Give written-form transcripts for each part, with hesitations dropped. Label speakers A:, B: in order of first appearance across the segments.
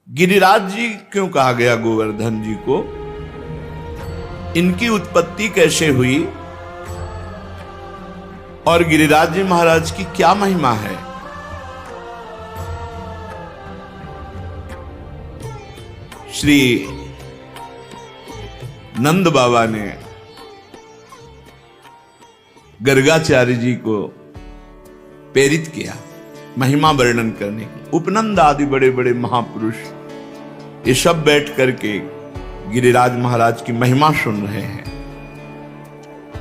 A: गिरिराज जी क्यों कहा गया गोवर्धन जी को? इनकी उत्पत्ति कैसे हुई और गिरिराज जी महाराज की क्या महिमा है? श्री नंद बाबा ने गर्गाचार्य जी को प्रेरित किया महिमा वर्णन करने की। उपनंद आदि बड़े बड़े महापुरुष ये सब बैठ करके गिरिराज महाराज की महिमा सुन रहे हैं।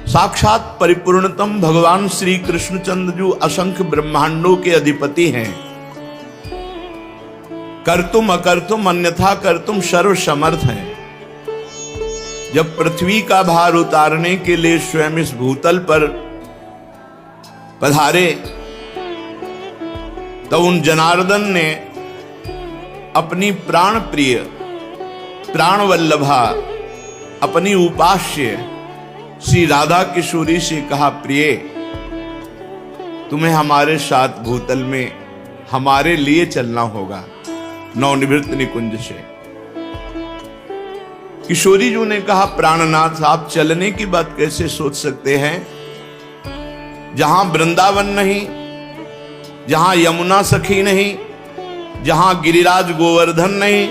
A: साक्षात परिपूर्णतम भगवान श्री कृष्णचंद्र जो असंख्य ब्रह्मांडों के अधिपति हैं, कर्तुम अकर्तुम अन्यथा कर्तुम सर्व समर्थ हैं। जब पृथ्वी का भार उतारने के लिए स्वयं इस भूतल पर पधारे तो उन जनार्दन ने अपनी प्राण प्रिय प्राण वल्लभा अपनी उपास्य श्री राधा किशोरी से कहा, प्रिय तुम्हें हमारे साथ भूतल में हमारे लिए चलना होगा नवनिवृत्त निकुंज से। किशोरी जी ने कहा, प्राणनाथ आप चलने की बात कैसे सोच सकते हैं? जहां वृंदावन नहीं, जहां यमुना सखी नहीं, जहां गिरिराज गोवर्धन नहीं,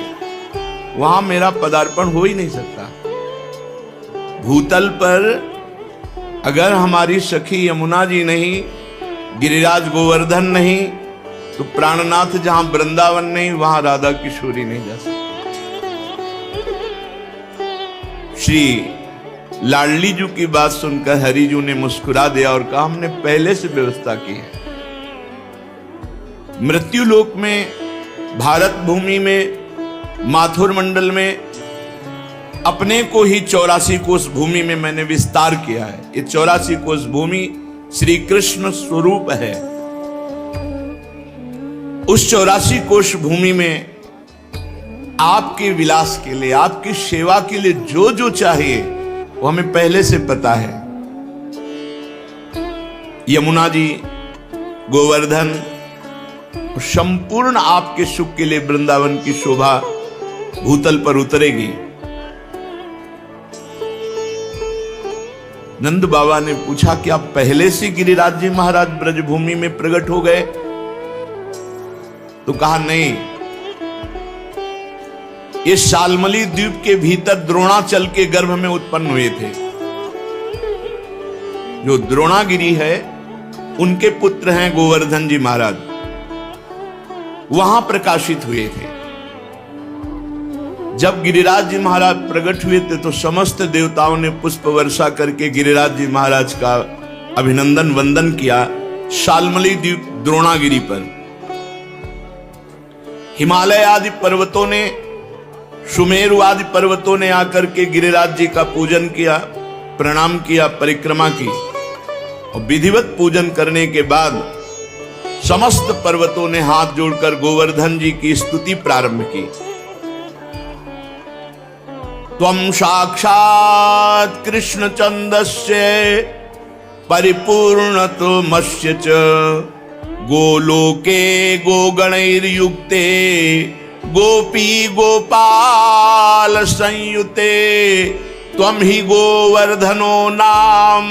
A: वहां मेरा पदार्पण हो ही नहीं सकता। भूतल पर अगर हमारी सखी यमुना जी नहीं, गिरिराज गोवर्धन नहीं, तो प्राणनाथ जहां वृंदावन नहीं वहां राधा किशोरी नहीं जा सकती। श्री लाडली जी की बात सुनकर हरिजू ने मुस्कुरा दिया और कहा, हमने पहले से व्यवस्था की है। मृत्यु लोक में, भारत भूमि में, माथुर मंडल में अपने को ही 84 कोस भूमि में मैंने विस्तार किया है। ये 84 कोस भूमि श्री कृष्ण स्वरूप है। उस 84 कोश भूमि में आपके विलास के लिए, आपकी सेवा के लिए जो जो चाहिए वो हमें पहले से पता है। यमुना जी, गोवर्धन, संपूर्ण आपके सुख के लिए वृंदावन की शोभा भूतल पर उतरेगी। नंद बाबा ने पूछा, क्या पहले से गिरिराज जी महाराज ब्रजभूमि में प्रकट हो गए? तो कहा, नहीं, ये शालमली द्वीप के भीतर द्रोणाचल के गर्भ में उत्पन्न हुए थे। जो द्रोणागिरी है उनके पुत्र हैं गोवर्धन जी महाराज, वहां प्रकाशित हुए थे। जब गिरिराज जी महाराज प्रकट हुए थे तो समस्त देवताओं ने पुष्प वर्षा करके गिरिराज जी महाराज का अभिनंदन वंदन किया शालमली द्वीप द्रोणागिरी पर। हिमालय आदि पर्वतों ने, सुमेरु आदि पर्वतों ने आकर के गिरिराज जी का पूजन किया, प्रणाम किया, परिक्रमा की और विधिवत पूजन करने के बाद समस्त पर्वतों ने हाथ जोड़कर गोवर्धन जी की स्तुति प्रारंभ की। त्वं साक्षात् कृष्णचंदस्य परिपूर्णतमस्य च गोलोके गोगणैर्युक्ते गोपी गोपाल संयुते त्वं हि गोवर्धनो नाम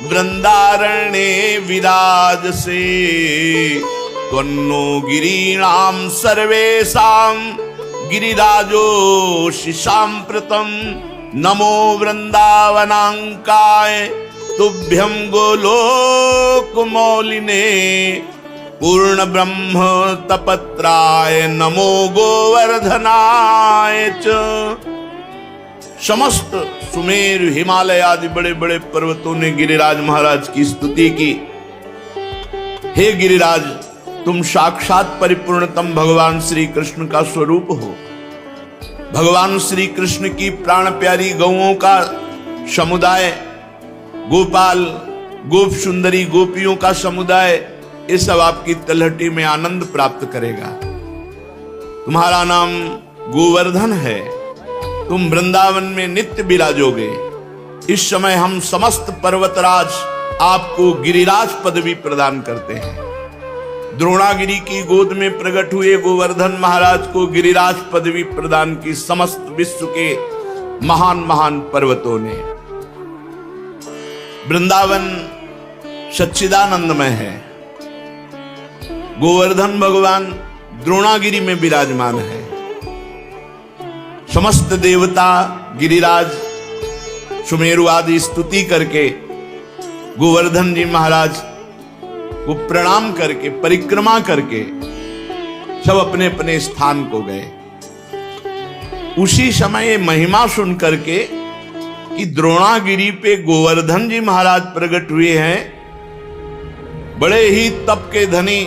A: वृंदारण्ये विराजसे त्वन्नो गिरीणां सर्वेषां गिरिराजोऽसि साम्प्रतं नमो वृंदावनांकाय तुभ्यं गोलोकमौलिने पूर्ण ब्रह्म तपत्राय नमो गोवर्धनाय च। समस्त सुमेर, हिमालय आदि बड़े बड़े पर्वतों ने गिरिराज महाराज की स्तुति की। हे गिरिराज, तुम साक्षात परिपूर्णतम भगवान श्री कृष्ण का स्वरूप हो। भगवान श्री कृष्ण की प्राण प्यारी गौओं का समुदाय, गोपाल, गोप सुंदरी गोपियों का समुदाय, ये सब आपकी तलहटी में आनंद प्राप्त करेगा। तुम्हारा नाम गोवर्धन है, तुम वृंदावन में नित्य विराजोगे। इस समय हम समस्त पर्वतराज आपको गिरिराज पदवी प्रदान करते हैं। द्रोणागिरी की गोद में प्रकट हुए गोवर्धन महाराज को गिरिराज पदवी प्रदान की समस्त विश्व के महान महान पर्वतों ने। वृंदावन सच्चिदानंदमय है, गोवर्धन भगवान द्रोणागिरी में विराजमान है। समस्त देवता गिरिराज सुमेरु आदि स्तुति करके गोवर्धन जी महाराज को प्रणाम करके परिक्रमा करके सब अपने अपने स्थान को गए। उसी समय महिमा सुन करके कि द्रोणागिरी पे गोवर्धन जी महाराज प्रकट हुए हैं, बड़े ही तप के धनी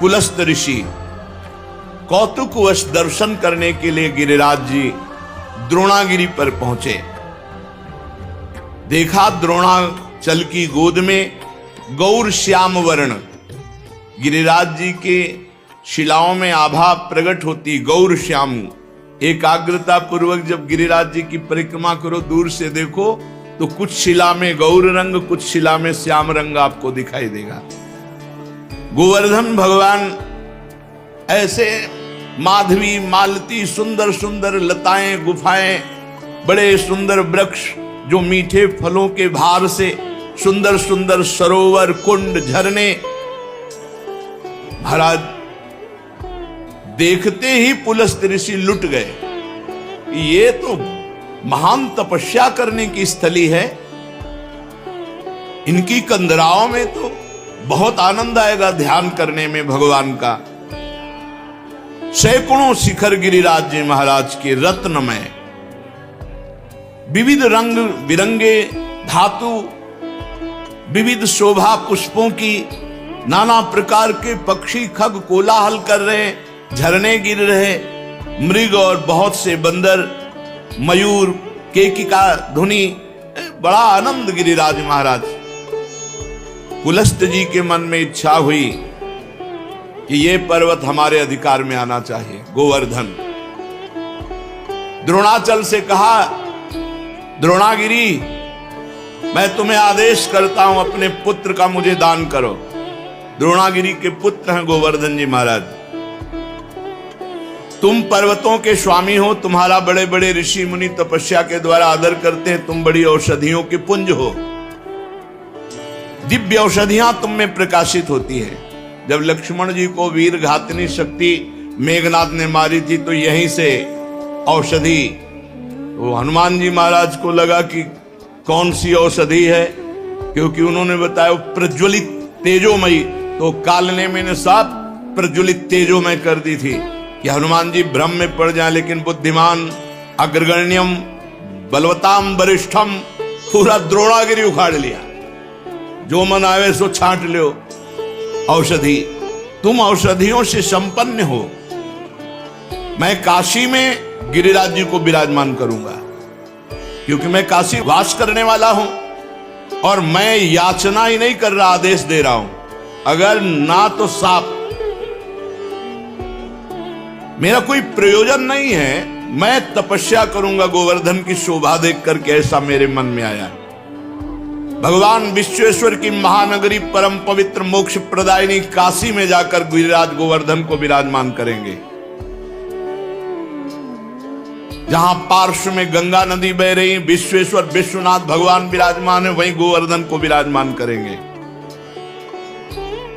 A: पुलस्त ऋषि कौतुकवश दर्शन करने के लिए गिरिराज जी द्रोणागिरी पर पहुंचे। देखा द्रोणाचल की गोद में गौर श्याम वर्ण, गिरिराज जी के शिलाओं में आभा प्रकट होती गौर श्याम। एकाग्रता पूर्वक जब गिरिराज जी की परिक्रमा करो, दूर से देखो तो कुछ शिला में गौर रंग, कुछ शिला में श्याम रंग आपको दिखाई देगा। गोवर्धन भगवान ऐसे माधवी मालती सुंदर सुंदर लताएं गुफाएं, बड़े सुंदर वृक्ष जो मीठे फलों के भार से सुंदर सुंदर सरोवर कुंड झरने, महाराज देखते ही पुलस्त ऋषि लुट गए। ये तो महान तपस्या करने की स्थली है, इनकी कंदराओं में तो बहुत आनंद आएगा ध्यान करने में भगवान का। सैकड़ों शिखर गिरिराज जी महाराज के रत्नमय, विविध रंग बिरंगे धातु, विविध शोभा पुष्पों की, नाना प्रकार के पक्षी खग कोलाहल कर रहे, झरने गिर रहे, मृग और बहुत से बंदर, मयूर, केकिका ध्वनि, बड़ा आनंद गिरिराज महाराज। पुलस्त जी के मन में इच्छा हुई कि ये पर्वत हमारे अधिकार में आना चाहिए। गोवर्धन द्रोणाचल से कहा, द्रोणागिरी मैं तुम्हें आदेश करता हूं अपने पुत्र का मुझे दान करो। द्रोणागिरी के पुत्र हैं गोवर्धन जी महाराज। तुम पर्वतों के स्वामी हो, तुम्हारा बड़े बड़े ऋषि मुनि तपस्या के द्वारा आदर करते हैं, तुम बड़ी औषधियों के पुंज हो, दिव्य औषधियां तुम में प्रकाशित होती हैं। जब लक्ष्मण जी को वीर घातनी शक्ति मेघनाथ ने मारी थी तो यहीं से औषधि, वो हनुमान जी महाराज को लगा कि कौन सी औषधि है, क्योंकि उन्होंने बताया प्रज्वलित तेजोमयी, तो कालने में साफ प्रज्वलित तेजोमय कर दी थी कि हनुमान जी भ्रम में पड़ जाए। लेकिन बुद्धिमान अग्रगण्यम बलवताम वरिष्ठम पूरा द्रोणागिरी उखाड़ लिया, जो मन आवे सो छांट लो औषधि। तुम औषधियों से संपन्न हो। मैं काशी में गिरिराज जी को विराजमान करूंगा, क्योंकि मैं काशी वास करने वाला हूं और मैं याचना ही नहीं कर रहा, आदेश दे रहा हूं। अगर ना तो साफ, मेरा कोई प्रयोजन नहीं है, मैं तपस्या करूंगा गोवर्धन की शोभा देख करके, ऐसा मेरे मन में आया। भगवान विश्वेश्वर की महानगरी परम पवित्र मोक्ष प्रदायिनी काशी में जाकर गिरिराज गोवर्धन को विराजमान करेंगे। जहां पार्श्व में गंगा नदी बह रही, विश्वेश्वर विश्वनाथ भगवान विराजमान है, वहीं गोवर्धन को विराजमान करेंगे।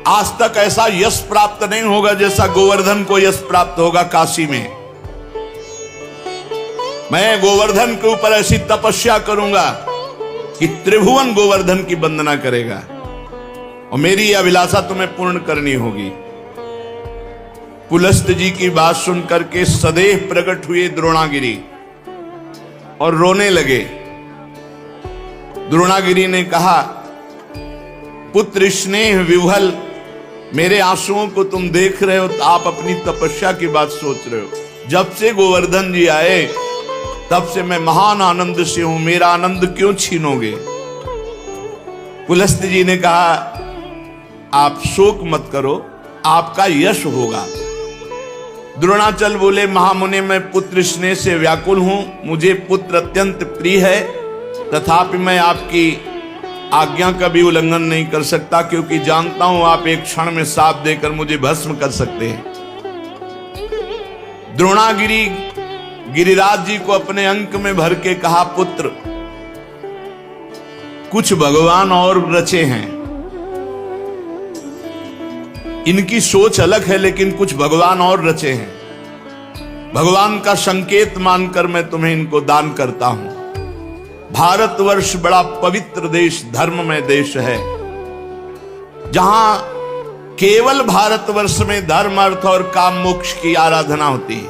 A: आज तक ऐसा यश प्राप्त नहीं होगा जैसा गोवर्धन को यश प्राप्त होगा काशी में। मैं गोवर्धन के ऊपर ऐसी तपस्या करूंगा कि त्रिभुवन गोवर्धन की वंदना करेगा, और मेरी यह अभिलाषा तुम्हें पूर्ण करनी होगी। पुलस्त जी की बात सुनकर के सदैव प्रकट हुए द्रोणागिरी और रोने लगे। द्रोणागिरी ने कहा, पुत्र स्नेह विह्वल, मेरे आंसुओं को तुम देख रहे हो तो आप अपनी तपस्या की बात सोच रहे हो। जब से गोवर्धन जी आए तब से मैं महान आनंद से हूं, मेरा आनंद क्यों छीनोगे? पुलस्त जी ने कहा, आप शोक मत करो, आपका यश होगा। द्रोणाचल बोले, महामुनि मैं पुत्र स्नेह से व्याकुल हूं, मुझे पुत्र अत्यंत प्रिय है, तथापि मैं आपकी आज्ञा का भी उल्लंघन नहीं कर सकता, क्योंकि जानता हूं आप एक क्षण में साप देकर मुझे भस्म कर सकते हैं। द्रोणागिरी गिरिराज जी को अपने अंक में भर के कहा, पुत्र कुछ भगवान और रचे हैं, इनकी सोच अलग है, लेकिन कुछ भगवान और रचे हैं। भगवान का संकेत मानकर मैं तुम्हें इनको दान करता हूं। भारतवर्ष बड़ा पवित्र देश, धर्ममय देश है, जहां केवल भारतवर्ष में धर्म, अर्थ और काम मोक्ष की आराधना होती है।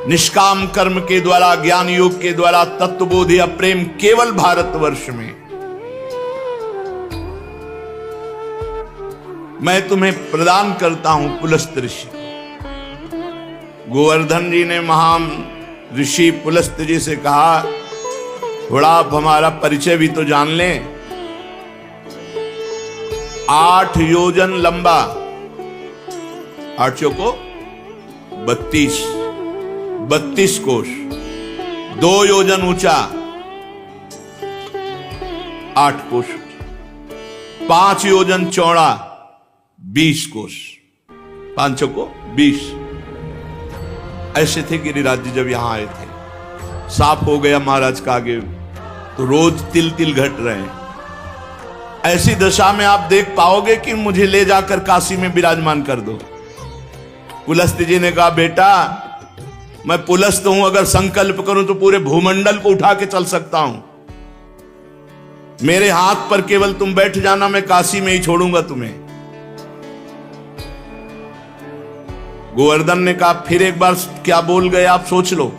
A: निष्काम कर्म के द्वारा, ज्ञान योग के द्वारा तत्वबोध या प्रेम केवल भारतवर्ष में। मैं तुम्हें प्रदान करता हूं पुलस्त ऋषि। गोवर्धन जी ने महान ऋषि पुलस्त जी से कहा, थोड़ा आप हमारा परिचय भी तो जान लें। 8 योजन लंबा, 8 चौको 32 कोश, 2 योजन ऊंचा, 8 कोश, 5 योजन चौड़ा, 20 कोश, 5 चौको 20। ऐसे थे गिरिराज जी जब यहां आए थे। साफ हो गया महाराज का आगे, तो रोज तिल तिल घट रहे हैं। ऐसी दशा में आप देख पाओगे कि मुझे ले जाकर काशी में विराजमान कर दो। पुलस्त जी ने कहा, बेटा मैं पुलस्त हूं, अगर संकल्प करूं तो पूरे भूमंडल को उठा के चल सकता हूं। मेरे हाथ पर केवल तुम बैठ जाना, मैं काशी में ही छोड़ूंगा तुम्हें। गोवर्धन ने कहा, फिर एक बार क्या बोल गए आप, सोच लो।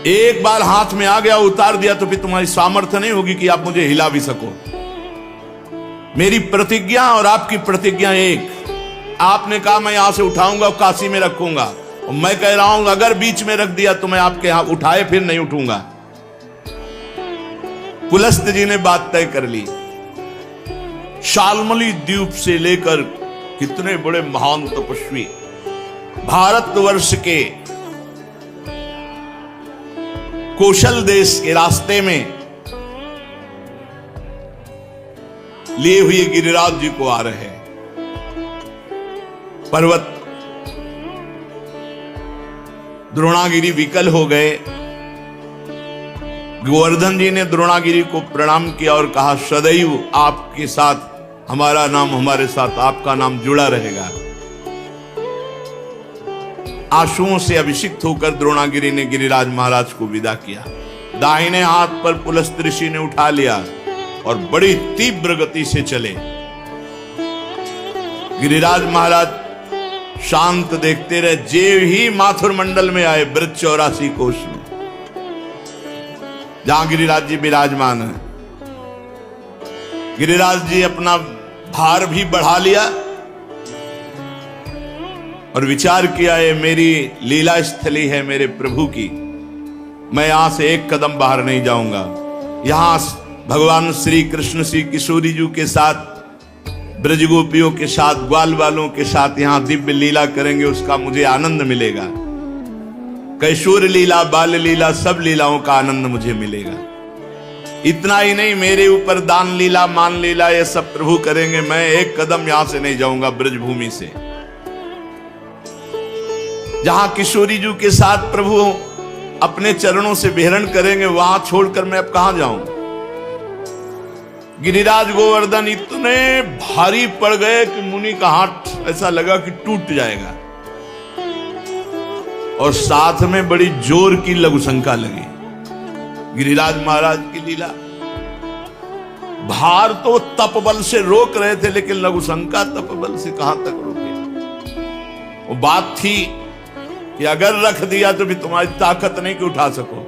A: एक बार हाथ में आ गया, उतार दिया, तो फिर तुम्हारी सामर्थ्य नहीं होगी कि आप मुझे हिला भी सको। मेरी प्रतिज्ञा और आपकी प्रतिज्ञा एक। आपने कहा मैं यहां से उठाऊंगा और काशी में रखूंगा, और मैं कह रहा हूं अगर बीच में रख दिया तो मैं आपके यहां उठाए फिर नहीं उठूंगा। पुलस्त जी ने बात तय कर ली। शाल्मली द्वीप से लेकर कितने बड़े महान तपस्वी भारतवर्ष के कौशल देश के रास्ते में लिए हुए गिरिराज जी को आ रहे हैं। पर्वत द्रोणागिरी विकल हो गए। गोवर्धन जी ने द्रोणागिरी को प्रणाम किया और कहा, सदैव आपके साथ हमारा नाम, हमारे साथ आपका नाम जुड़ा रहेगा। आंसुओं से अभिषिक्त होकर द्रोणागिरी ने गिरिराज महाराज को विदा किया। दाहिने हाथ पर पुलस्त ऋषि ने उठा लिया और बड़ी तीव्र गति से चले। गिरिराज महाराज शांत देखते रहे। जेव ही माथुर मंडल में आए, ब्रज 84 कोश में, जहां गिरिराज जी विराजमान है। गिरिराज जी अपना भार भी बढ़ा लिया और विचार किया, ये मेरी लीला स्थली है मेरे प्रभु की, मैं यहां से एक कदम बाहर नहीं जाऊंगा। यहां भगवान श्री कृष्ण श्री किशोरी जी के साथ, ब्रजगोपियों के साथ, ग्वाल वालों के साथ यहां दिव्य लीला करेंगे, उसका मुझे आनंद मिलेगा। कैशोर लीला, बाल लीला, सब लीलाओं का आनंद मुझे मिलेगा। इतना ही नहीं, मेरे ऊपर दान लीला, मान लीला, ये सब प्रभु करेंगे। मैं एक कदम यहां से नहीं जाऊंगा ब्रजभूमि से। जहां किशोरी जी के साथ प्रभु अपने चरणों से विहरण करेंगे, वहां छोड़कर मैं अब कहां जाऊं। गिरिराज गोवर्धन इतने भारी पड़ गए कि मुनि का हाथ ऐसा लगा कि टूट जाएगा, और साथ में बड़ी जोर की लघु शंका लगी। गिरिराज महाराज की लीला, भार तो तपबल से रोक रहे थे, लेकिन लघु शंका तपबल से कहां तक रोके। वो बात थी कि अगर रख दिया तो भी तुम्हारी ताकत नहीं कि उठा सको।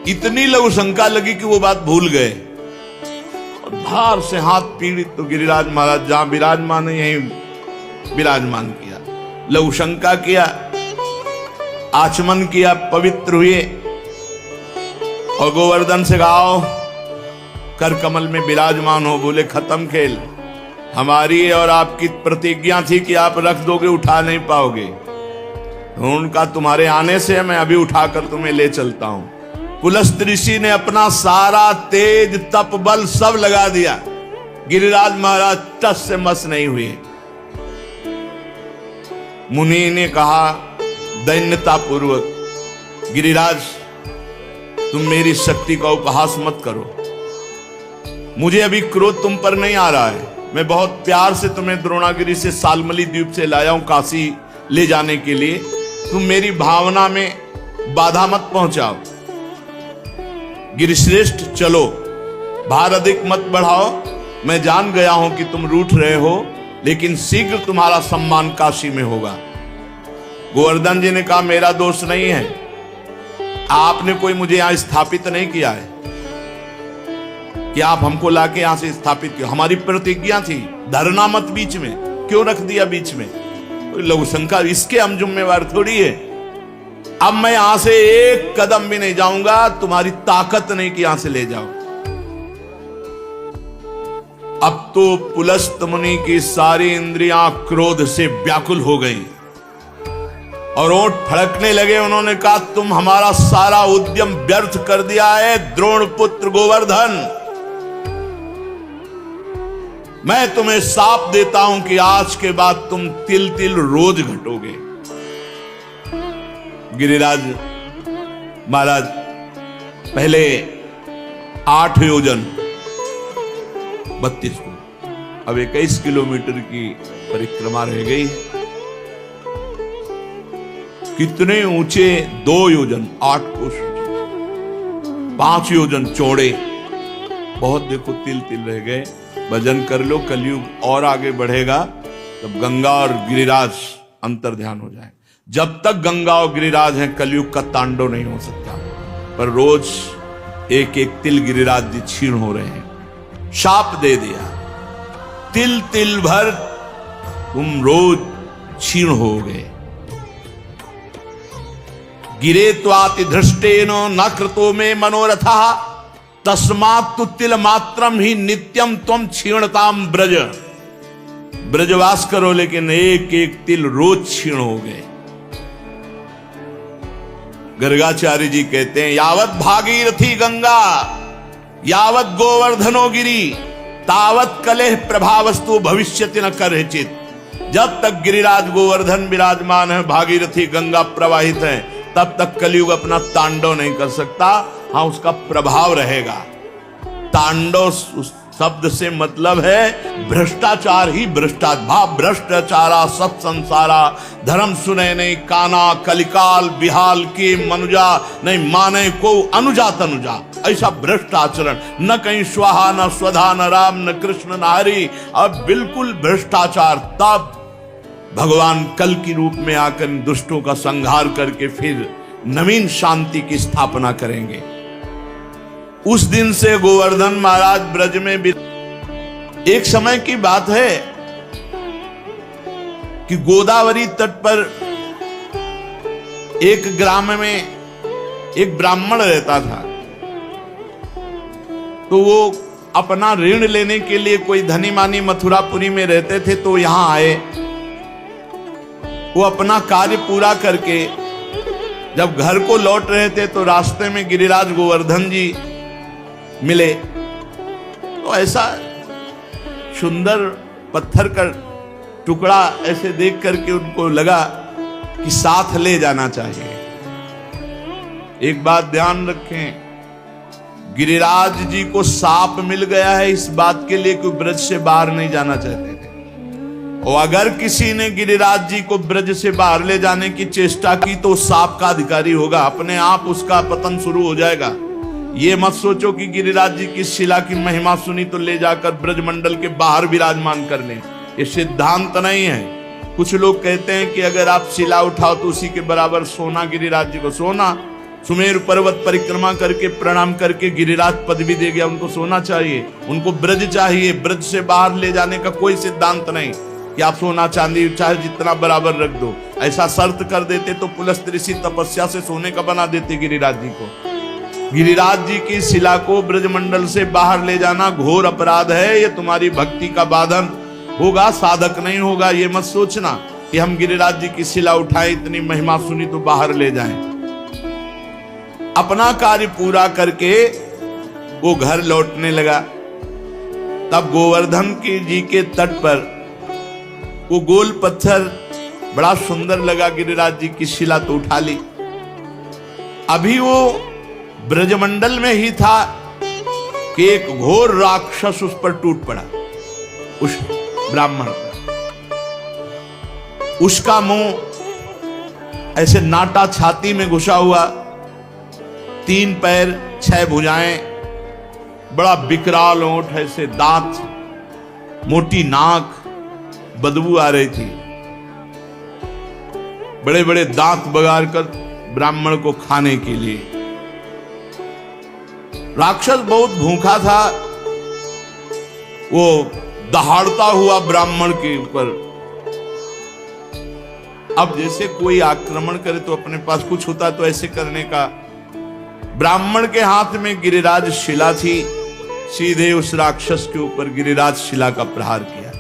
A: इतनी लघु शंका लगी कि वो बात भूल गए और भार से हाथ पीड़ित। तो गिरिराज महाराज जहां विराजमान है यहीं विराजमान किया, लघु शंका किया, आचमन किया, पवित्र हुए और गोवर्धन से गाओ, कर कमल में विराजमान हो। बोले खत्म खेल, हमारी और आपकी प्रतिज्ञा थी कि आप रख दोगे, उठा नहीं पाओगे। तो उनका तुम्हारे आने से मैं अभी उठाकर तुम्हें ले चलता हूं। पुलस्त ऋषि ने अपना सारा तेज तप बल सब लगा दिया, गिरिराज महाराज टस से मस नहीं हुए। मुनि ने कहा दैन्यता पूर्वक, गिरिराज तुम मेरी शक्ति का उपहास मत करो, मुझे अभी क्रोध तुम पर नहीं आ रहा है। मैं बहुत प्यार से तुम्हें द्रोणागिरी से सालमली द्वीप से लाया हूं काशी ले जाने के लिए, तुम मेरी भावना में बाधा मत पहुंचाओ। गिरिश्रेष्ठ चलो, भार अधिक मत बढ़ाओ, मैं जान गया हूं कि तुम रूठ रहे हो, लेकिन शीघ्र तुम्हारा सम्मान काशी में होगा। गोवर्धन जी ने कहा मेरा दोष नहीं है, आपने कोई मुझे यहां स्थापित नहीं किया है कि आप हमको लाके यहां से स्थापित किया। हमारी प्रतिज्ञा थी धरना मत बीच में, क्यों रख दिया बीच में? लघु शंका, इसके हम जिम्मेवार थोड़ी है। अब मैं यहां से एक कदम भी नहीं जाऊंगा, तुम्हारी ताकत नहीं कि यहां से ले जाओ। अब तो पुलस्त मुनि की सारी इंद्रियां क्रोध से व्याकुल हो गई और ओंठ फड़कने लगे। उन्होंने कहा तुम हमारा सारा उद्यम व्यर्थ कर दिया है द्रोण पुत्र गोवर्धन, मैं तुम्हें शाप देता हूं कि आज के बाद तुम तिल तिल रोज घटोगे। गिरिराज महाराज पहले 8 योजन 32 को, अब 21 किलोमीटर की परिक्रमा रह गई। कितने ऊंचे? 2 योजन 8 कोश, 5 योजन चौड़े, बहुत देखो तिल तिल रह गए। भजन कर लो, कलयुग और आगे बढ़ेगा तब गंगा और गिरिराज अंतर ध्यान हो जाए। जब तक गंगा और गिरिराज हैं कलयुग का तांडव नहीं हो सकता, पर रोज एक एक तिल गिरिराज जी क्षीण हो रहे हैं। शाप दे दिया, तिल तिल भर तुम रोज क्षीण हो गए। गिरे त्वाति धृष्टेनो न कृतो में मनोरथा तस्मात् तु तिल मात्रम ही नित्यम त्वम क्षीणताम ब्रज। ब्रजवास करो लेकिन एक एक तिल रोज क्षीण हो गए। गर्गाचार्य जी कहते हैं यावत भागीरथी गंगा यावत गोवर्धनो गिरी तावत कलेह प्रभावस्तु भविष्यति न करहिचित। जब तक गिरिराज गोवर्धन विराजमान है, भागीरथी गंगा प्रवाहित है, तब तक कलयुग अपना तांडव नहीं कर सकता। हाँ, उसका प्रभाव रहेगा। तांडव उस शब्द से मतलब है भ्रष्टाचार ही भ्रष्टाचार। भ्रष्टाचारा सब संसारा धर्म सुने नहीं काना कलिकाल बिहाल की मनुजा नहीं माने को अनुजा तनुजा। ऐसा भ्रष्ट आचरण, न कहीं स्वाहा न स्वधा न राम न कृष्ण न हरि, अब बिल्कुल भ्रष्टाचार। तब भगवान कल की रूप में आकर दुष्टों का संहार करके फिर नवीन शांति की स्थापना करेंगे। उस दिन से गोवर्धन महाराज ब्रज में भी एक समय की बात है कि गोदावरी तट पर एक ग्राम में एक ब्राह्मण रहता था। तो वो अपना ऋण लेने के लिए, कोई धनी मानी मथुरापुरी में रहते थे, तो यहां आए। वो अपना कार्य पूरा करके जब घर को लौट रहे थे तो रास्ते में गिरिराज गोवर्धन जी मिले। तो ऐसा सुंदर पत्थर का टुकड़ा ऐसे देख करके उनको लगा कि साथ ले जाना चाहिए। एक बात ध्यान रखें, गिरिराज जी को साप मिल गया है इस बात के लिए कि ब्रज से बाहर नहीं जाना चाहते थे। और अगर किसी ने गिरिराज जी को ब्रज से बाहर ले जाने की चेष्टा की तो साप का अधिकारी होगा, अपने आप उसका पतन शुरू हो जाएगा। ये मत सोचो कि गिरिराज जी की शिला की महिमा सुनी तो ले जाकर ब्रजमंडल के बाहर विराजमान कर लें, ये सिद्धांत नहीं है। कुछ लोग कहते हैं कि अगर आप शिला उठाओ तो उसी के बराबर सोना गिरिराज जी को, सोना सुमेरु पर्वत परिक्रमा करके प्रणाम करके गिरिराज पदवी दे गया, उनको सोना चाहिए, उनको ब्रज चाहिए। ब्रज से बाहर ले जाने का कोई सिद्धांत नहीं कि आप सोना चांदी चाहे जितना बराबर रख दो। ऐसा शर्त कर देते तो पुलस्त ऋषि तपस्या से सोने का बना देते गिरिराज जी को। गिरिराज जी की शिला को ब्रजमंडल से बाहर ले जाना घोर अपराध है। ये तुम्हारी भक्ति का बाधन होगा, साधक नहीं होगा। ये मत सोचना कि हम गिरिराज जी की शिला उठाएं, इतनी महिमा सुनी तो बाहर ले जाएं। अपना कार्य पूरा करके वो घर लौटने लगा। तब गोवर्धन की जी के तट पर वो गोल पत्थर बड़ा सुंदर लगा, गिरिराज जी की शिला तो उठा ली। अभी वो ब्रजमंडल में ही था कि एक घोर राक्षस उस पर टूट पड़ा, उस ब्राह्मण पर। उसका मुंह ऐसे नाटा छाती में घुसा हुआ, 3 पैर 6 भुजाएं, बड़ा विकराल ओंठ, ऐसे दांत, मोटी नाक, बदबू आ रही थी। बड़े बड़े दांत बगाड़ कर ब्राह्मण को खाने के लिए। राक्षस बहुत भूखा था, वो दहाड़ता हुआ ब्राह्मण के ऊपर। अब जैसे कोई आक्रमण करे तो अपने पास कुछ होता तो ऐसे करने का। ब्राह्मण के हाथ में गिरिराज शिला थी, सीधे उस राक्षस के ऊपर गिरिराज शिला का प्रहार किया।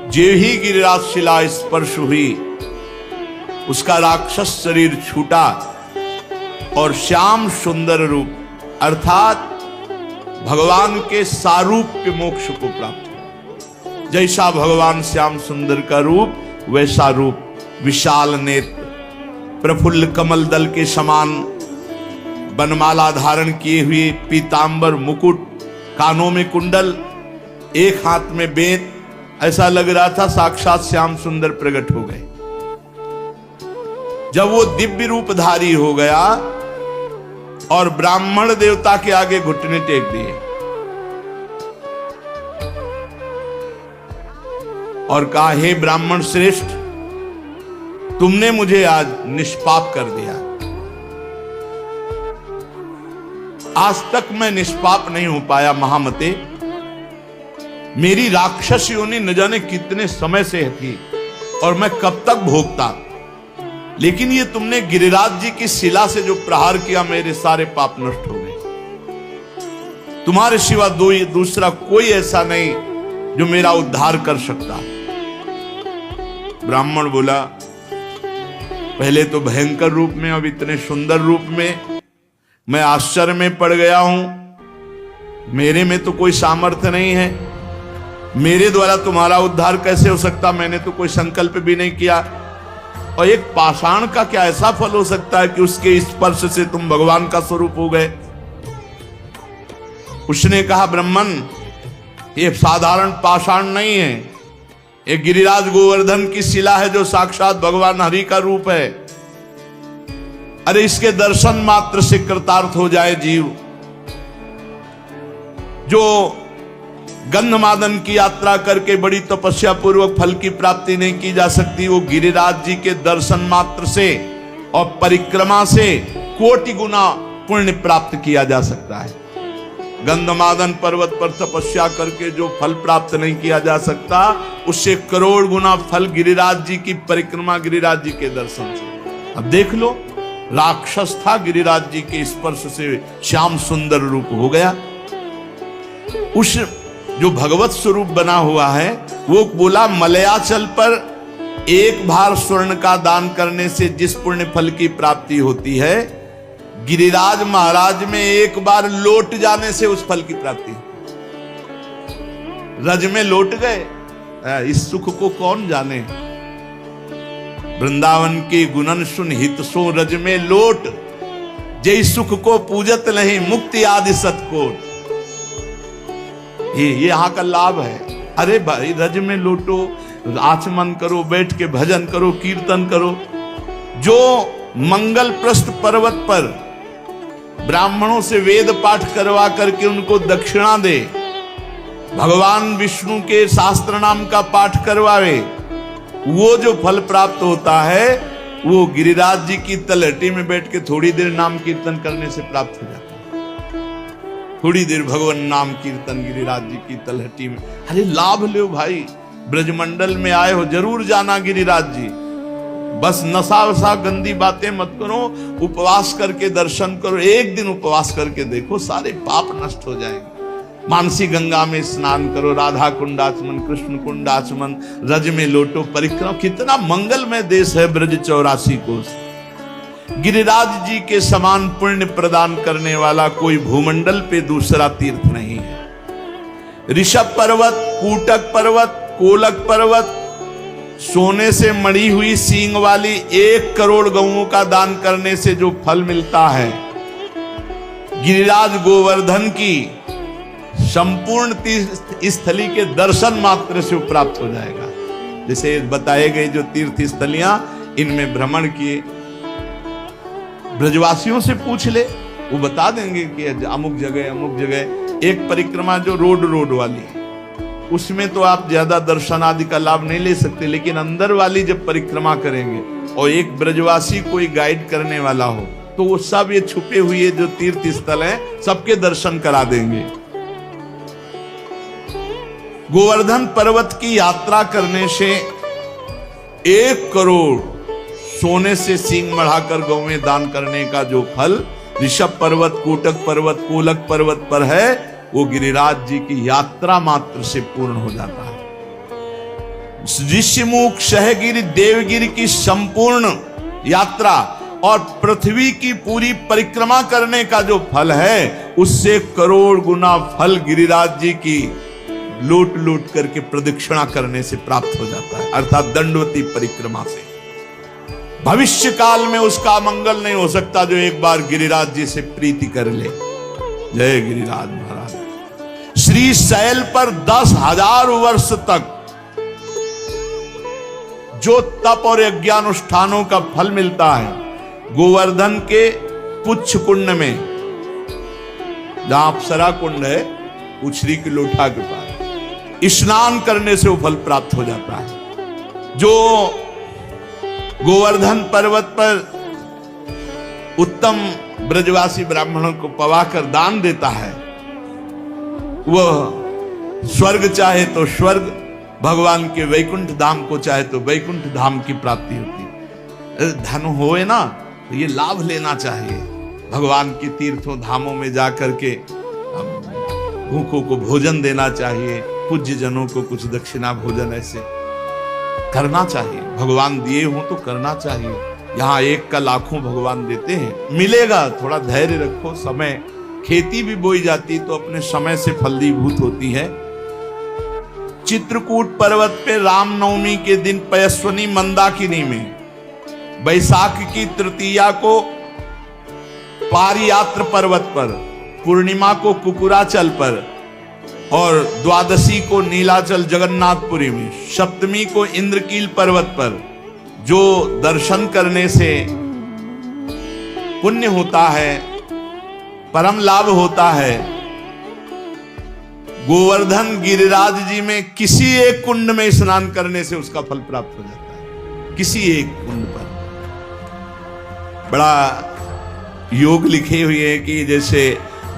A: जो ही गिरिराज शिला स्पर्श हुई, उसका राक्षस शरीर छूटा और श्याम सुंदर रूप अर्थात भगवान के सारूप्य मोक्ष को प्राप्त हुआ। जैसा भगवान श्याम सुंदर का रूप वैसा रूप, विशाल नेत्र, प्रफुल्ल कमल दल के समान बनमाला धारण किए हुए, पीतांबर मुकुट, कानों में कुंडल, एक हाथ में बेंत, ऐसा लग रहा था साक्षात श्याम सुंदर प्रकट हो गए। जब वो दिव्य रूपधारी हो गया और ब्राह्मण देवता के आगे घुटने टेक दिए और कहा, हे ब्राह्मण श्रेष्ठ, तुमने मुझे आज निष्पाप कर दिया। आज तक मैं निष्पाप नहीं हो पाया महामते। मेरी राक्षस योनि न जाने कितने समय से थी और मैं कब तक भोगता, लेकिन ये तुमने गिरिराज जी की शिला से जो प्रहार किया, मेरे सारे पाप नष्ट हो गए। तुम्हारे सिवा दूसरा कोई ऐसा नहीं जो मेरा उद्धार कर सकता। ब्राह्मण बोला, पहले तो भयंकर रूप में, अब इतने सुंदर रूप में मैं आश्चर्य में पड़ गया हूं। मेरे में तो कोई सामर्थ्य नहीं है, मेरे द्वारा तुम्हारा उद्धार कैसे हो सकता? मैंने तो कोई संकल्प भी नहीं किया। और एक पाषाण का क्या ऐसा फल हो सकता है कि उसके स्पर्श से तुम भगवान का स्वरूप हो गए? उसने कहा, ब्राह्मण, ये साधारण पाषाण नहीं है, ये गिरिराज गोवर्धन की शिला है जो साक्षात भगवान हरि का रूप है। अरे इसके दर्शन मात्र से कृतार्थ हो जाए जीव। जो गंधमादन की यात्रा करके बड़ी तपस्या पूर्वक फल की प्राप्ति नहीं की जा सकती, वो गिरिराज जी के दर्शन मात्र से और परिक्रमा से कोटि गुना पुण्य प्राप्त किया जा सकता है। गंधमादन पर्वत पर तपस्या करके जो फल प्राप्त नहीं किया जा सकता, उससे करोड़ गुना फल गिरिराज जी की परिक्रमा, गिरिराज जी के दर्शन से। अब देख लो, राक्षस था, गिरिराज जी के स्पर्श से श्याम सुंदर रूप हो गया। उस जो भगवत स्वरूप बना हुआ है, वो बोला, मलयाचल पर 1 भार स्वर्ण का दान करने से जिस पुण्य फल की प्राप्ति होती है, गिरिराज महाराज में 1 बार लौट जाने से उस फल की प्राप्ति। रज में लौट गए, इस सुख को कौन जाने। वृंदावन के गुणन सुन हित सो रज में लोट, जय सुख को पूजत नहीं मुक्ति आदि सतकोट। ये यहाँ का लाभ है। अरे भाई, रज में लोटो, आचमन करो, बैठ के भजन करो, कीर्तन करो। जो मंगल प्रस्थ पर्वत पर ब्राह्मणों से वेद पाठ करवा करके उनको दक्षिणा दे, भगवान विष्णु के शास्त्र नाम का पाठ करवावे, वो जो फल प्राप्त होता है, वो गिरिराज जी की तलहटी में बैठ के थोड़ी देर नाम कीर्तन करने से प्राप्त हो जाता है। थोड़ी देर भगवान नाम कीर्तन गिरिराज जी की तलहटी में। अरे लाभ लो भाई, ब्रजमंडल में आए हो, जरूर जाना गिरिराज जी। बस नशा वशा गंदी बातें मत करो, उपवास करके दर्शन करो। एक दिन उपवास करके देखो, सारे पाप नष्ट हो जाएंगे। मानसी गंगा में स्नान करो, राधा कुंड आचमन, कृष्ण कुंड आचमन, रज में लोटो परिक्रमा। कितना मंगलमय देश है ब्रज 84 कोस। गिरिराज जी के समान पुण्य प्रदान करने वाला कोई भूमंडल पे दूसरा तीर्थ नहीं है। ऋषभ पर्वत, कूटक पर्वत, कोलक पर्वत, सोने से मढ़ी हुई सींग वाली 1 करोड़ गऊओं का दान करने से जो फल मिलता है, गिरिराज गोवर्धन की संपूर्ण तीर्थ स्थली के दर्शन मात्र से प्राप्त हो जाएगा। जैसे बताए गए जो तीर्थ स्थलियां, इनमें भ्रमण किए, ब्रजवासियों से पूछ ले, वो बता देंगे कि अमुक जगह एक परिक्रमा जो रोड वाली है, उसमें तो आप ज्यादा दर्शन आदि का लाभ नहीं ले सकते, लेकिन अंदर वाली जब परिक्रमा करेंगे और एक ब्रजवासी कोई गाइड करने वाला हो, तो वो सब ये छुपे हुए जो तीर्थ स्थल हैं सबके दर्शन करा देंगे। गोवर्धन पर्वत की यात्रा करने से 1 करोड़ सोने से सींग मढ़ाकर गौ में दान करने का जो फल ऋषभ पर्वत, कूटक पर्वत, कोलक पर्वत पर है, वो गिरिराज जी की यात्रा मात्र से पूर्ण हो जाता है। ऋषिमुख, सहगिरि, देवगिरि की संपूर्ण यात्रा और पृथ्वी की पूरी परिक्रमा करने का जो फल है, उससे करोड़ गुना फल गिरिराज जी की लूट लूट करके प्रदक्षिणा करने से प्राप्त हो जाता है, अर्थात दंडवती परिक्रमा से। भविष्य काल में उसका मंगल नहीं हो सकता जो एक बार गिरिराज जी से प्रीति कर ले। जय गिरिराज महाराज। श्री शैल पर 10,000 वर्ष तक जो तप और यज्ञानुष्ठानों का फल मिलता है, गोवर्धन के पुच्छ कुंड में, जहां अप्सरा कुंड है, उछरी की लोटा के पास स्नान करने से वो फल प्राप्त हो जाता है। जो गोवर्धन पर्वत पर उत्तम ब्रजवासी ब्राह्मणों को पवाकर दान देता है, वह स्वर्ग चाहे तो स्वर्ग, भगवान के वैकुंठ धाम को चाहे तो वैकुंठ धाम की प्राप्ति होती है। धन होए ना, तो ये लाभ लेना चाहिए। भगवान के तीर्थों धामों में जाकर के भूखों को भोजन देना चाहिए, पूज्य जनों को कुछ दक्षिणा भोजन ऐसे करना चाहिए। भगवान दिए हो तो करना चाहिए। यहाँ एक का लाखों भगवान देते हैं, मिलेगा। थोड़ा धैर्य रखो। समय, खेती भी बोई जाती तो अपने समय से फलीभूत होती है। चित्रकूट पर्वत पे रामनवमी के दिन पयस्वनी मंदाकिनी में, बैसाख की तृतीया को पारियात्र पर्वत पर, पूर्णिमा को कुकुराचल पर और द्वादशी को नीलाचल जगन्नाथपुरी में, सप्तमी को इंद्रकील पर्वत पर जो दर्शन करने से पुण्य होता है, परम लाभ होता है, गोवर्धन गिरिराज जी में किसी एक कुंड में स्नान करने से उसका फल प्राप्त हो जाता है। किसी एक कुंड पर बड़ा योग लिखे हुए हैं कि जैसे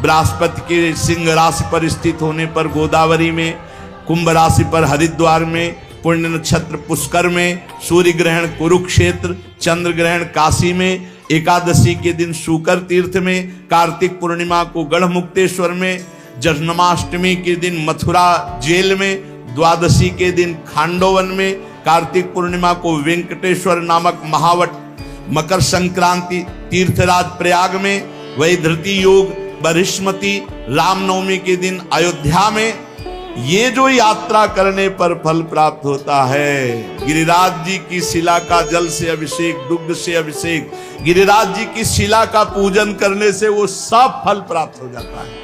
A: बृहस्पति के सिंह राशि पर स्थित होने पर गोदावरी में, कुंभ राशि पर हरिद्वार में, पुण्य नक्षत्र पुष्कर में, सूर्य ग्रहण कुरुक्षेत्र, चंद्र ग्रहण काशी में, एकादशी के दिन शुकर तीर्थ में, कार्तिक पूर्णिमा को गढ़मुक्तेश्वर में, जन्माष्टमी के दिन मथुरा जेल में, द्वादशी के दिन खांडोवन में, कार्तिक पूर्णिमा को वेंकटेश्वर नामक महावट, मकर संक्रांति तीर्थराज प्रयाग में, वही धृति योग बृहस्पति, रामनवमी के दिन अयोध्या में। ये जो यात्रा करने पर फल प्राप्त होता है, गिरिराज जी की शिला का जल से अभिषेक, दुग्ध से अभिषेक, गिरिराज जी की शिला का पूजन करने से वो सब फल प्राप्त हो जाता है।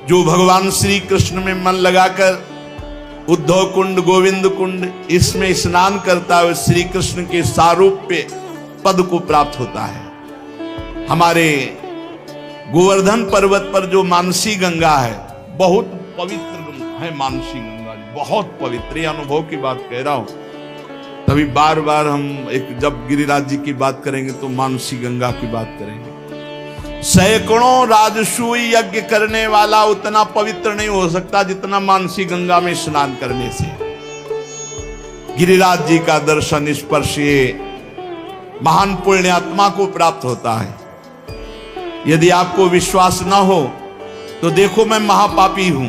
A: जो भगवान श्री कृष्ण में मन लगाकर उद्धव कुंड, गोविंद कुंड, इसमें स्नान करता है, श्री कृष्ण के सारूप्य पद को प्राप्त होता है। हमारे गोवर्धन पर्वत पर जो मानसी गंगा है, बहुत पवित्र है। मानसी गंगा बहुत पवित्र, ये अनुभव की बात कह रहा हूं। तभी बार बार हम जब गिरिराज जी की बात करेंगे तो मानसी गंगा की बात करेंगे। सैकड़ों राजसूय यज्ञ करने वाला उतना पवित्र नहीं हो सकता जितना मानसी गंगा में स्नान करने से। गिरिराज जी का दर्शन स्पर्श महान पुण्यात्मा को प्राप्त होता है। यदि आपको विश्वास न हो तो देखो, मैं महापापी हूं।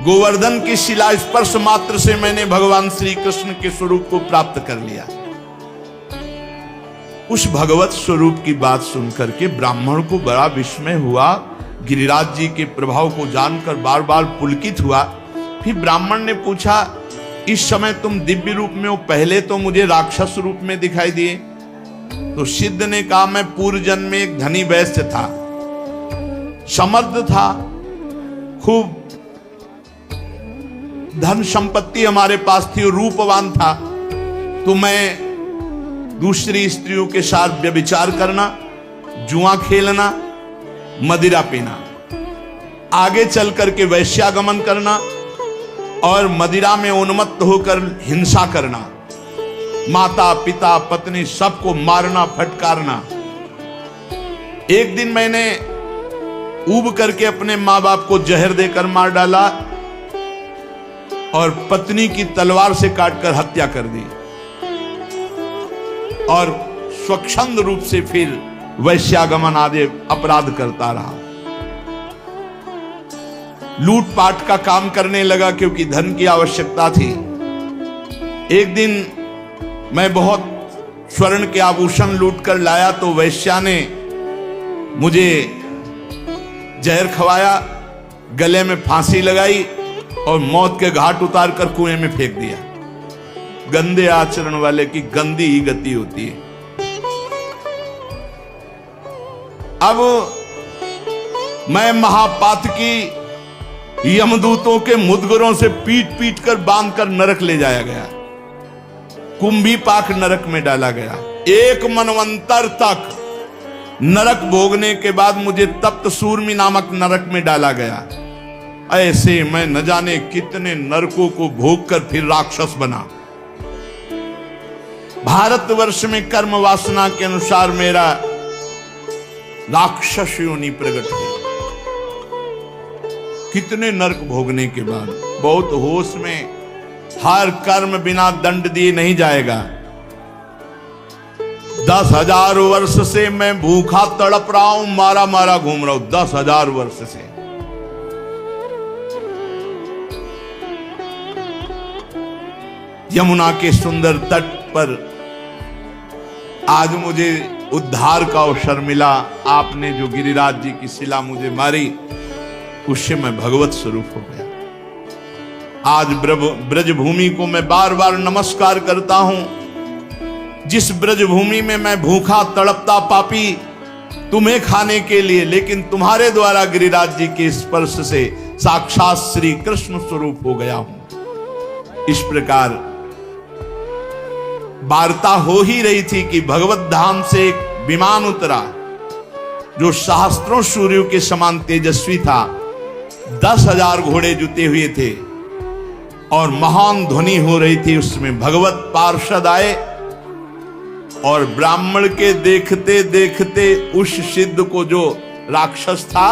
A: गोवर्धन की शिला स्पर्श मात्र से मैंने भगवान श्री कृष्ण के स्वरूप को प्राप्त कर लिया। उस भगवत स्वरूप की बात सुनकर के ब्राह्मण को बड़ा विस्मय हुआ। गिरिराज जी के प्रभाव को जानकर बार बार पुलकित हुआ। फिर ब्राह्मण ने पूछा, इस समय तुम दिव्य रूप में हो, पहले तो मुझे राक्षस रूप में दिखाई दिए। तो सिद्ध ने कहा, मैं पूर्व जन्म में एक धनी वैश्य था, समर्थ था, खूब धन संपत्ति हमारे पास थी और रूपवान था। तो मैं दूसरी स्त्रियों के साथ व्यभिचार करना, जुआ खेलना, मदिरा पीना, आगे चल करके वैश्यागमन करना और मदिरा में उन्मत्त होकर हिंसा करना, माता पिता पत्नी सबको मारना फटकारना। एक दिन मैंने ऊब करके अपने मां बाप को जहर देकर मार डाला और पत्नी की तलवार से काटकर हत्या कर दी और स्वच्छंद रूप से फिर वैश्यागमन आदि अपराध करता रहा। लूटपाट का काम करने लगा क्योंकि धन की आवश्यकता थी। एक दिन मैं बहुत स्वर्ण के आभूषण लूट कर लाया तो वैश्या ने मुझे जहर खवाया, गले में फांसी लगाई और मौत के घाट उतार कर कुएं में फेंक दिया। गंदे आचरण वाले की गंदी ही गति होती है। अब मैं महापातकी यमदूतों के मुदगरों से पीट पीट कर बांध कर नरक ले जाया गया, कुंभी पाक नरक में डाला गया। एक मनवंतर तक नरक भोगने के बाद मुझे तप्त सूर्मी नामक नरक में डाला गया। ऐसे मैं न जाने कितने नरकों को भोग कर फिर राक्षस बना। भारतवर्ष में कर्म वासना के अनुसार मेरा राक्षस योनि प्रकट हुई। कितने नरक भोगने के बाद बहुत होश में, हर कर्म बिना दंड दिए नहीं जाएगा। 10,000 वर्ष से मैं भूखा तड़प रहा हूं, मारा मारा घूम रहा हूं 10,000 वर्ष से। यमुना के सुंदर तट पर आज मुझे उद्धार का अवसर मिला। आपने जो गिरिराज जी की शिला मुझे मारी, उससे मैं भगवत स्वरूप हो गया। आज ब्रजभूमि को मैं बार बार नमस्कार करता हूं। जिस ब्रजभूमि में मैं भूखा तड़पता पापी तुम्हें खाने के लिए, लेकिन तुम्हारे द्वारा गिरिराज जी के स्पर्श से साक्षात श्री कृष्ण स्वरूप हो गया हूं। इस प्रकार वार्ता हो ही रही थी कि भगवत धाम से एक विमान उतरा जो सहस्त्रों सूर्यों के समान तेजस्वी था। 10,000 घोड़े जुते हुए थे और महान ध्वनि हो रही थी। उसमें भगवत पार्षद आए और ब्राह्मण के देखते देखते उस सिद्ध को, जो राक्षस था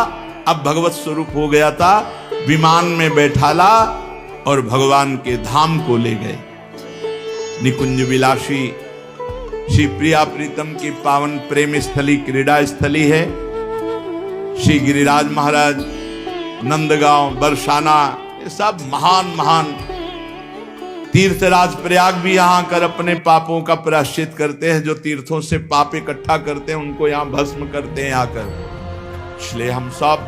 A: अब भगवत स्वरूप हो गया था, विमान में बैठाला और भगवान के धाम को ले गए। निकुंज विलासी श्री प्रिया प्रीतम की पावन प्रेम स्थली, क्रीड़ा स्थली है। श्री गिरिराज महाराज, नंदगांव, बरसाना, ये सब महान महान तीर्थराज। प्रयाग भी यहाँ आकर अपने पापों का प्रायश्चित करते हैं। जो तीर्थों से पाप इकट्ठा करते हैं उनको यहाँ भस्म करते हैं आकर। इसलिए हम सब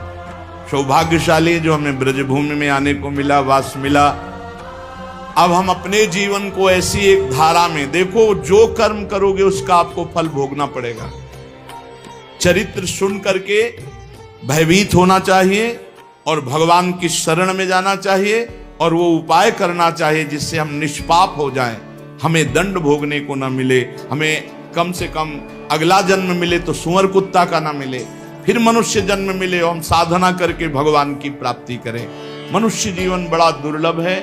A: सौभाग्यशाली जो हमें ब्रजभूमि में आने को मिला, वास मिला। अब हम अपने जीवन को ऐसी एक धारा में देखो, जो कर्म करोगे उसका आपको फल भोगना पड़ेगा। चरित्र सुन करके भयभीत होना चाहिए और भगवान की शरण में जाना चाहिए और वो उपाय करना चाहिए जिससे हम निष्पाप हो जाएं, हमें दंड भोगने को ना मिले। हमें कम से कम अगला जन्म मिले तो सुअर कुत्ता का ना मिले, फिर मनुष्य जन्म मिले और हम साधना करके भगवान की प्राप्ति करें। मनुष्य जीवन बड़ा दुर्लभ है।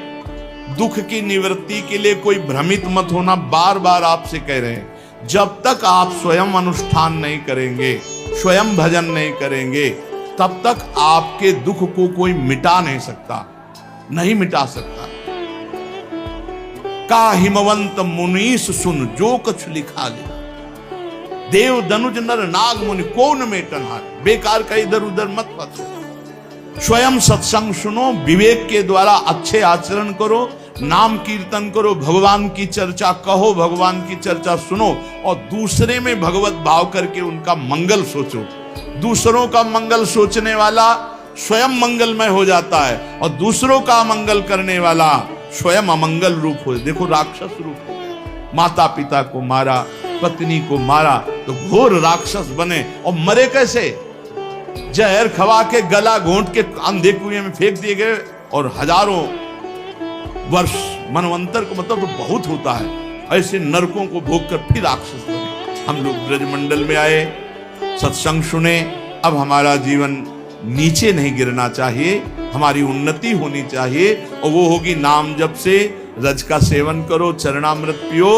A: दुख की निवृत्ति के लिए कोई भ्रमित मत होना। बार बार आपसे कह रहे हैं, जब तक आप स्वयं अनुष्ठान नहीं करेंगे, स्वयं भजन नहीं करेंगे, तब तक आपके दुख को कोई मिटा नहीं सकता, नहीं मिटा सकता। का हिमवंत मुनीस सुन जो कछु लिखा ले, देव दनुज नर नाग मुनि कौन मेटन हार। बेकार का इधर उधर मत पतो, स्वयं सत्संग सुनो, विवेक के द्वारा अच्छे आचरण करो, नाम कीर्तन करो, भगवान की चर्चा कहो, भगवान की चर्चा सुनो और दूसरे में भगवत भाव करके उनका मंगल सोचो। दूसरों का मंगल सोचने वाला स्वयं मंगलमय हो जाता है और दूसरों का मंगल करने वाला स्वयं अमंगल रूप हो। देखो राक्षस रूप हो गए, माता पिता को मारा, पत्नी को मारा तो घोर राक्षस बने। और मरे कैसे? जहर खवा के गला घोंट के अंधे कुएं में फेंक दिए गए और हजारों वर्ष मनवंतर को मतलब तो बहुत होता है, ऐसे नरकों को भोग कर फिर राक्षस बने। हम लोग ब्रजमंडल में आए, सत्संग सुने, अब हमारा जीवन नीचे नहीं गिरना चाहिए, हमारी उन्नति होनी चाहिए और वो होगी नाम जप से। रज का सेवन करो, चरणामृत पियो,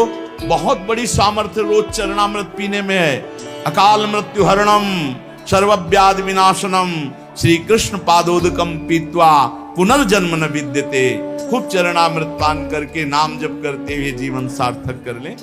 A: बहुत बड़ी सामर्थ्य रोज चरणामृत पीने में है। अकाल मृत्यु हरणम सर्वव्याधि विनाशनम श्री कृष्ण पादोदकम पीत्वा पुनर्जन्म न विद्यते। खूब चरणामृत पान करके नाम जप करते हुए जीवन सार्थक कर लें।